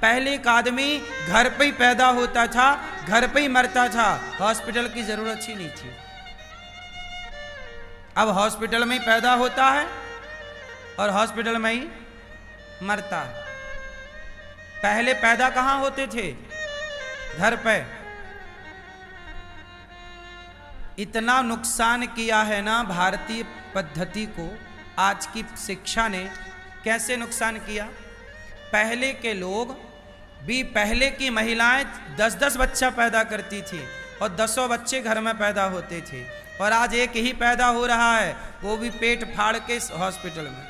पहले एक आदमी घर पे ही पैदा होता था, घर पे ही मरता था, हॉस्पिटल की जरूरत ही नहीं थी। अब हॉस्पिटल में ही पैदा होता है और हॉस्पिटल में ही मरता है। पहले पैदा कहां होते थे? घर पे। इतना नुकसान किया है ना भारतीय पद्धति को आज की शिक्षा ने। कैसे नुकसान किया? पहले के लोग भी, पहले की महिलाएं 10-10 बच्चा पैदा करती थी और 10 बच्चे घर में पैदा होते थे, और आज एक ही पैदा हो रहा है, वो भी पेट फाड़ के हॉस्पिटल में।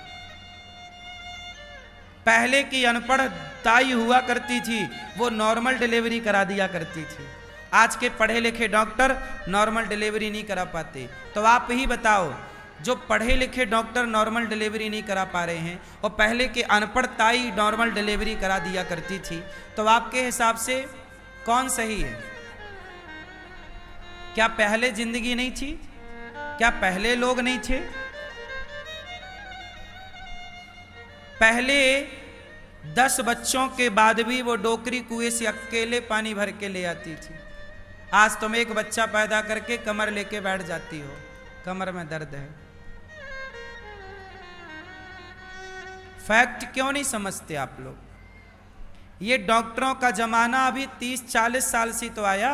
पहले की अनपढ़ ताई हुआ करती थी, वो नॉर्मल डिलीवरी करा दिया करती थी। आज के पढ़े लिखे डॉक्टर नॉर्मल डिलीवरी नहीं करा पाते। तो आप ही बताओ, जो पढ़े लिखे डॉक्टर नॉर्मल डिलीवरी नहीं करा पा रहे हैं और पहले के अनपढ़ ताई नॉर्मल डिलीवरी करा दिया करती थी, तो आपके हिसाब से कौन सही है? क्या पहले जिंदगी नहीं थी? क्या पहले लोग नहीं थे? पहले 10 बच्चों के बाद भी वो डोकरी कुएं से अकेले पानी भर के ले आती थी। आज तुम एक बच्चा पैदा करके कमर लेके बैठ जाती हो, कमर में दर्द है। फैक्ट क्यों नहीं समझते आप लोग? ये डॉक्टरों का जमाना अभी 30-40 साल से तो आया।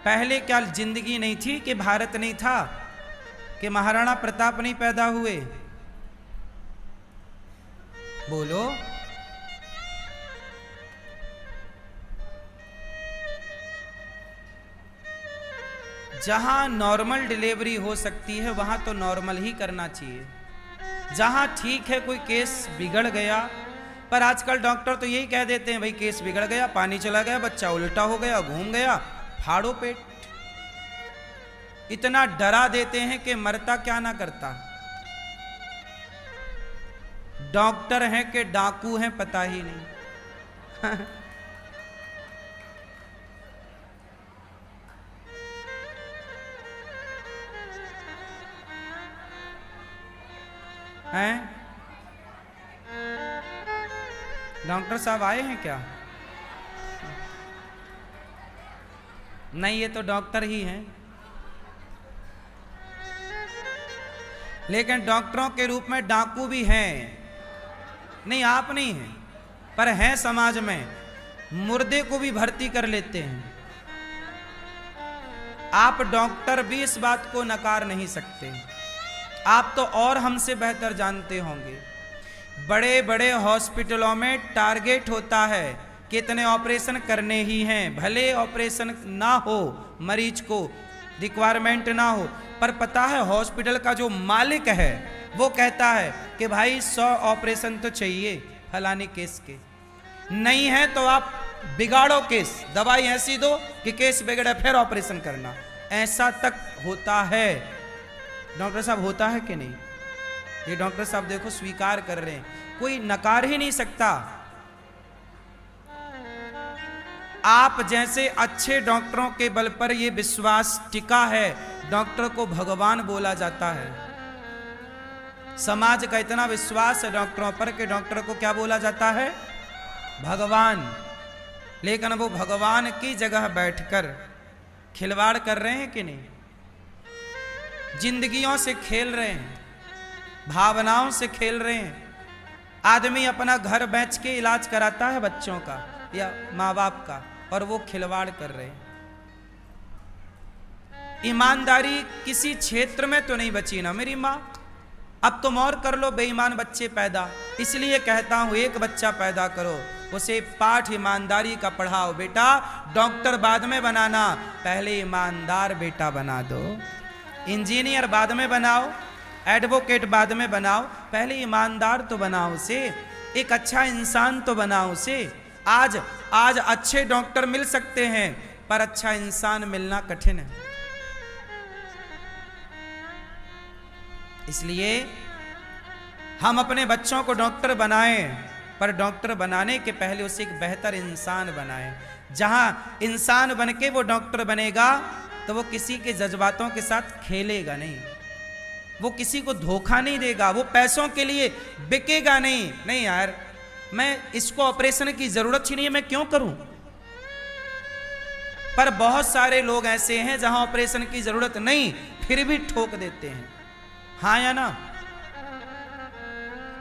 पहले क्या जिंदगी नहीं थी कि भारत नहीं था, कि महाराणा प्रताप नहीं पैदा हुए? बोलो। जहां नॉर्मल डिलीवरी हो सकती है वहां तो नॉर्मल ही करना चाहिए। जहां ठीक है कोई केस बिगड़ गया, पर आजकल डॉक्टर तो यही कह देते हैं, भाई केस बिगड़ गया, पानी चला गया, बच्चा उल्टा हो गया, घूम गया, फाड़ो पेट। इतना डरा देते हैं कि मरता क्या ना करता। डॉक्टर हैं कि डाकू हैं पता ही नहीं। हैं? डॉक्टर साहब आए हैं क्या? नहीं, ये तो डॉक्टर ही हैं, लेकिन डॉक्टरों के रूप में डाकू भी हैं। नहीं, आप नहीं हैं, पर हैं समाज में। मुर्दे को भी भर्ती कर लेते हैं। आप डॉक्टर भी इस बात को नकार नहीं सकते। आप तो और हमसे बेहतर जानते होंगे। बड़े बड़े हॉस्पिटलों में टारगेट होता है कि इतने ऑपरेशन करने ही हैं, भले ऑपरेशन ना हो, मरीज को रिक्वायरमेंट ना हो, पर पता है हॉस्पिटल का जो मालिक है वो कहता है कि भाई 100 ऑपरेशन तो चाहिए फलाने केस के। नहीं है तो आप बिगाड़ो केस, दवाई ऐसी दो कि केस बिगड़े, फिर ऑपरेशन करना। ऐसा तक होता है। डॉक्टर साहब होता है कि नहीं? ये डॉक्टर साहब देखो स्वीकार कर रहे हैं, कोई नकार ही नहीं सकता। आप जैसे अच्छे डॉक्टरों के बल पर यह विश्वास टिका है, डॉक्टर को भगवान बोला जाता है। समाज का इतना विश्वास है डॉक्टरों पर कि डॉक्टर को क्या बोला जाता है? भगवान। लेकिन वो भगवान की जगह बैठकर खिलवाड़ कर रहे हैं कि नहीं? जिंदगियों से खेल रहे हैं, भावनाओं से खेल रहे हैं। आदमी अपना घर बेच के इलाज कराता है बच्चों का या माँ बाप का, और वो खिलवाड़ कर रहे हैं। ईमानदारी किसी क्षेत्र में तो नहीं बची ना मेरी माँ। अब तुम और कर लो बेईमान बच्चे पैदा। इसलिए कहता हूं एक बच्चा पैदा करो, उसे पाठ ईमानदारी का पढ़ाओ। बेटा डॉक्टर बाद में बनाना, पहले ईमानदार बेटा बना दो। इंजीनियर बाद में बनाओ, एडवोकेट बाद में बनाओ, पहले ईमानदार तो बनाओ उसे, एक अच्छा इंसान तो बनाओ उसे। आज अच्छे डॉक्टर मिल सकते हैं, पर अच्छा इंसान मिलना कठिन है। इसलिए हम अपने बच्चों को डॉक्टर बनाएं, पर डॉक्टर बनाने के पहले उसे एक बेहतर इंसान बनाएं। जहां इंसान बन के वो डॉक्टर बनेगा तो वो किसी के जज्बातों के साथ खेलेगा नहीं। वो किसी को धोखा नहीं देगा, वो पैसों के लिए बिकेगा नहीं। नहीं यार, मैं इसको ऑपरेशन की जरूरत ही नहीं है, मैं क्यों करूं। पर बहुत सारे लोग ऐसे हैं जहां ऑपरेशन की जरूरत नहीं, फिर भी ठोक देते हैं। हाँ या ना।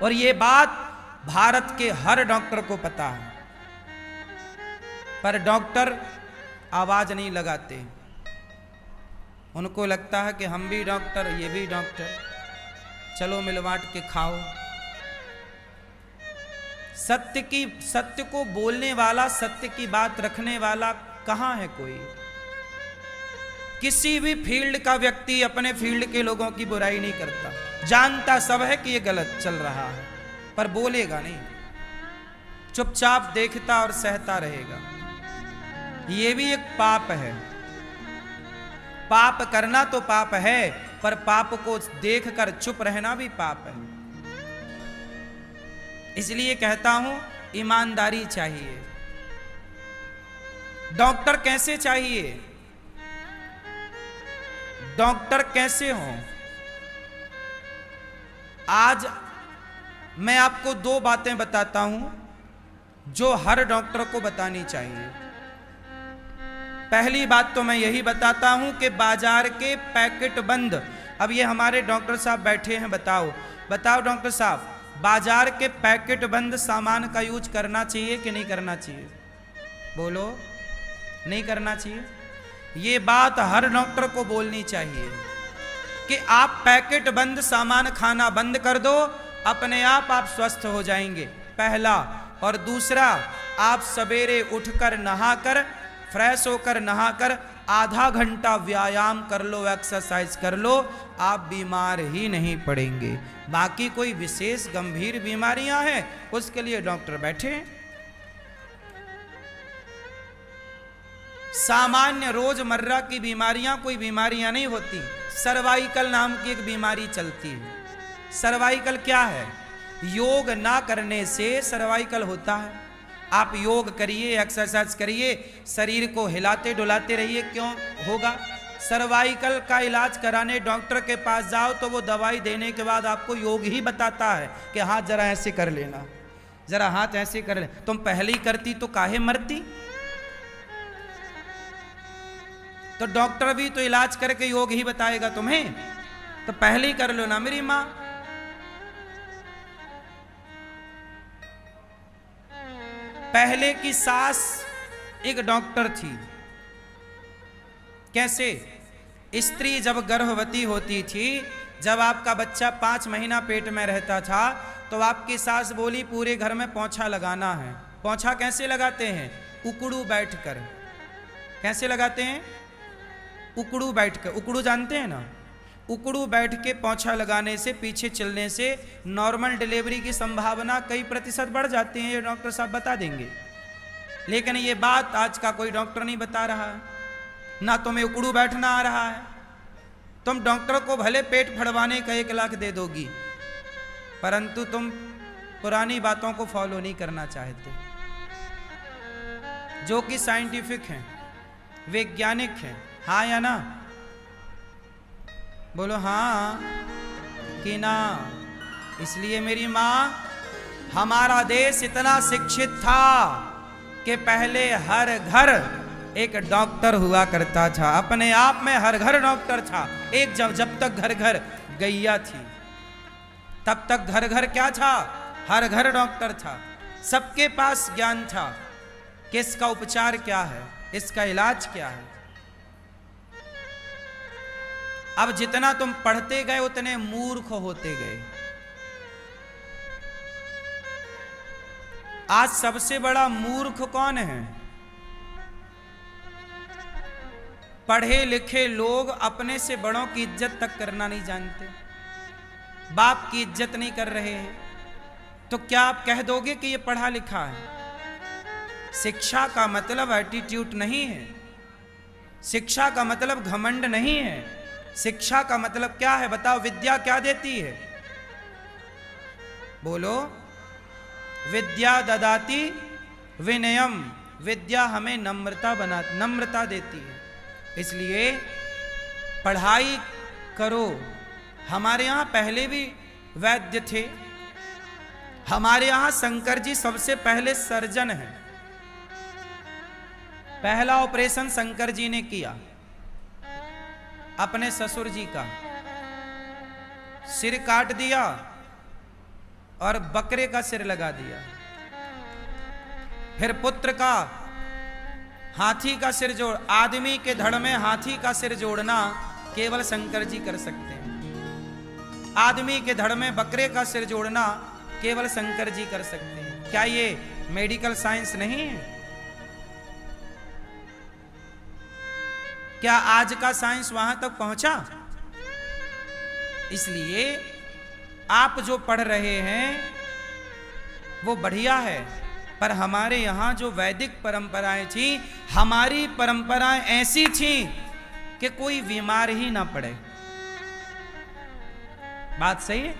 और ये बात भारत के हर डॉक्टर को पता है, पर डॉक्टर आवाज नहीं लगाते। उनको लगता है कि हम भी डॉक्टर, ये भी डॉक्टर, चलो मिलवाट के खाओ। सत्य को बोलने वाला, सत्य की बात रखने वाला कहां है कोई। किसी भी फील्ड का व्यक्ति अपने फील्ड के लोगों की बुराई नहीं करता, जानता सब है कि ये गलत चल रहा है, पर बोलेगा नहीं, चुपचाप देखता और सहता रहेगा। ये भी एक पाप है। पाप करना तो पाप है, पर पाप को देखकर चुप रहना भी पाप है। इसलिए कहता हूं, ईमानदारी चाहिए। डॉक्टर कैसे चाहिए, डॉक्टर कैसे हो। आज मैं आपको दो बातें बताता हूं जो हर डॉक्टर को बतानी चाहिए। पहली बात तो मैं यही बताता हूं कि बाजार के पैकेट बंद, अब ये हमारे डॉक्टर साहब बैठे हैं, बताओ डॉक्टर साहब, बाजार के पैकेट बंद सामान का यूज करना चाहिए कि नहीं करना चाहिए। बोलो, नहीं करना चाहिए। ये बात हर डॉक्टर को बोलनी चाहिए कि आप पैकेट बंद सामान खाना बंद कर दो, अपने आप स्वस्थ हो जाएंगे, पहला। और दूसरा, आप सवेरे उठकर नहाकर, फ्रेश होकर नहाकर आधा घंटा व्यायाम कर लो, एक्सरसाइज कर लो, आप बीमार ही नहीं पड़ेंगे। बाकी कोई विशेष गंभीर बीमारियां हैं, उसके लिए डॉक्टर बैठे हैं। सामान्य रोजमर्रा की बीमारियां कोई बीमारियां नहीं होती। सर्वाइकल नाम की एक बीमारी चलती है। सर्वाइकल क्या है? योग ना करने से सर्वाइकल होता है। आप योग करिए, एक्सरसाइज करिए, शरीर को हिलाते डुलाते रहिए, क्यों होगा? सर्वाइकल का इलाज कराने डॉक्टर के पास जाओ तो वो दवाई देने के बाद आपको योग ही बताता है कि हाथ जरा ऐसे कर लेना, जरा हाथ ऐसे कर ले। तुम पहले ही करती तो काहे मरती? तो डॉक्टर भी तो इलाज करके योग ही बताएगा तुम्हें, तो पहले ही कर लो ना मेरी मां। पहले की सास एक डॉक्टर थी। कैसे? स्त्री जब गर्भवती होती थी, जब आपका बच्चा 5 महीना पेट में रहता था, तो आपकी सास बोली पूरे घर में पोंछा लगाना है। पोंछा कैसे लगाते हैं? उकड़ू बैठकर। कैसे लगाते हैं? उकड़ू बैठकर। उकड़ू जानते हैं ना? उकड़ू बैठ के पोंछा लगाने से, पीछे चलने से नॉर्मल डिलीवरी की संभावना कई % बढ़ जाती है। ये डॉक्टर साहब बता देंगे, लेकिन ये बात आज का कोई डॉक्टर नहीं बता रहा है। ना तुम्हें उकड़ू बैठना आ रहा है। तुम डॉक्टर को भले पेट फड़वाने का 1 लाख दे दोगी, परंतु तुम पुरानी बातों को फॉलो नहीं करना चाहते, जो कि साइंटिफिक हैं, वैज्ञानिक हैं। हाँ या ना? बोलो हाँ कि ना। इसलिए मेरी मां, हमारा देश इतना शिक्षित था कि पहले हर घर एक डॉक्टर हुआ करता था। अपने आप में हर घर डॉक्टर था। एक जब तक घर घर गैया थी, तब तक घर घर क्या था? हर घर डॉक्टर था। सबके पास ज्ञान था कि इसका उपचार क्या है, इसका इलाज क्या है। अब जितना तुम पढ़ते गए उतने मूर्ख होते गए। आज सबसे बड़ा मूर्ख कौन है? पढ़े लिखे लोग अपने से बड़ों की इज्जत तक करना नहीं जानते, बाप की इज्जत नहीं कर रहे हैं। तो क्या आप कह दोगे कि ये पढ़ा लिखा है? शिक्षा का मतलब एटीट्यूड नहीं है। शिक्षा का मतलब घमंड नहीं है। शिक्षा का मतलब क्या है बताओ? विद्या क्या देती है? बोलो। विद्या ददाति विनयम। विद्या हमें नम्रता देती है। इसलिए पढ़ाई करो, हमारे यहाँ पहले भी वैद्य थे। हमारे यहाँ शंकर जी सबसे पहले सर्जन हैं। पहला ऑपरेशन शंकर जी ने किया अपने ससुर जी का, सिर काट दिया और बकरे का सिर लगा दिया। फिर पुत्र का हाथी का सिर जोड़, आदमी के धड़ में हाथी का सिर जोड़ना केवल शंकर जी कर सकते हैं। आदमी के धड़ में बकरे का सिर जोड़ना केवल शंकर जी कर सकते हैं। क्या ये मेडिकल साइंस नहीं है? क्या आज का साइंस वहां तक पहुंचा? इसलिए आप जो पढ़ रहे हैं वो बढ़िया है, पर हमारे यहां जो वैदिक परंपराएं थी, हमारी परंपराएं ऐसी थी कि कोई बीमार ही ना पड़े। बात सही है?